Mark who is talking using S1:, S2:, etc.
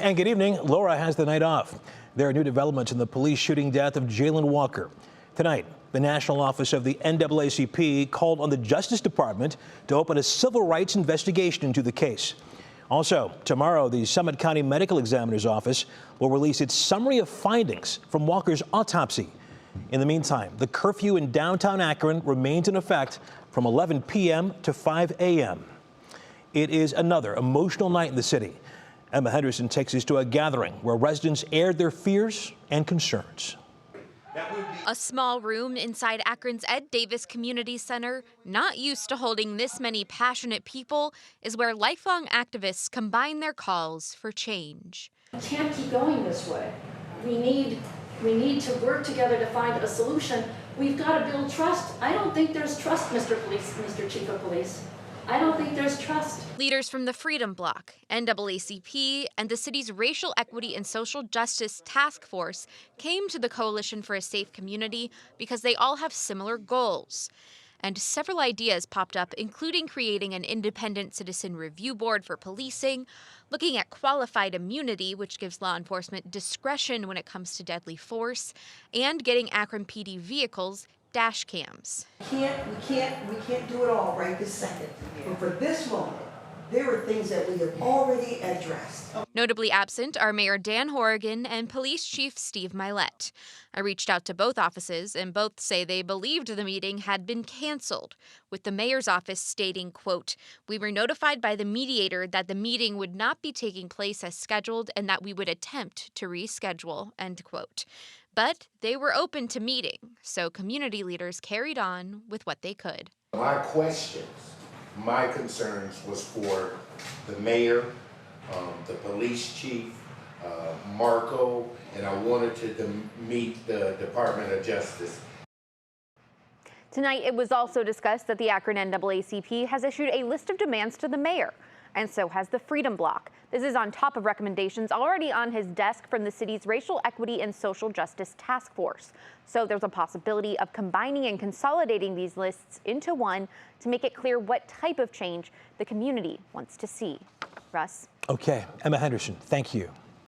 S1: And good evening. Laura has the night off. There are new developments in the police shooting death of Jayland Walker. Tonight, the National Office of the NAACP called on the Justice Department to open a civil rights investigation into the case. Also, tomorrow, the Summit County Medical Examiner's Office will release its summary of findings from Walker's autopsy. In the meantime, the curfew in downtown Akron remains in effect from 11 p.m. to 5 a.m. It is another emotional night in the city. Emma Henderson takes us to a gathering where residents aired their fears and concerns.
S2: A small room inside Akron's Ed Davis Community Center, not used to holding this many passionate people, is where lifelong activists combine their calls for change.
S3: We can't keep going this way. We need to work together to find a solution. We've got to build trust. I don't think there's trust, Mr. Chief of Police. I don't think there's trust.
S2: Leaders from the Freedom Bloc, NAACP, and the city's Racial Equity and Social Justice Task Force came to the Coalition for a Safe Community because they all have similar goals. And several ideas popped up, including creating an independent citizen review board for policing, looking at qualified immunity, which gives law enforcement discretion when it comes to deadly force, and getting Akron PD vehicles dash cams.
S4: We can't do it all right this second. But for this moment, there are things that we have already addressed.
S2: Notably absent are Mayor Dan Horrigan and Police Chief Steve Mylett. I reached out to both offices, and both say they believed the meeting had been canceled, with the mayor's office stating, quote, "We were notified by the mediator that the meeting would not be taking place as scheduled and that we would attempt to reschedule," end quote. But they were open to meeting, so community leaders carried on with what they could.
S5: My questions, my concerns was for the mayor, the police chief, Marco, and I wanted to meet the Department of Justice.
S6: Tonight, it was also discussed that the Akron NAACP has issued a list of demands to the mayor, and so has the Freedom Bloc. This is on top of recommendations already on his desk from the city's Racial Equity and Social Justice Task Force. So there's a possibility of combining and consolidating these lists into one to make it clear what type of change the community wants to see. Russ?
S1: Okay, Emma Henderson, thank you.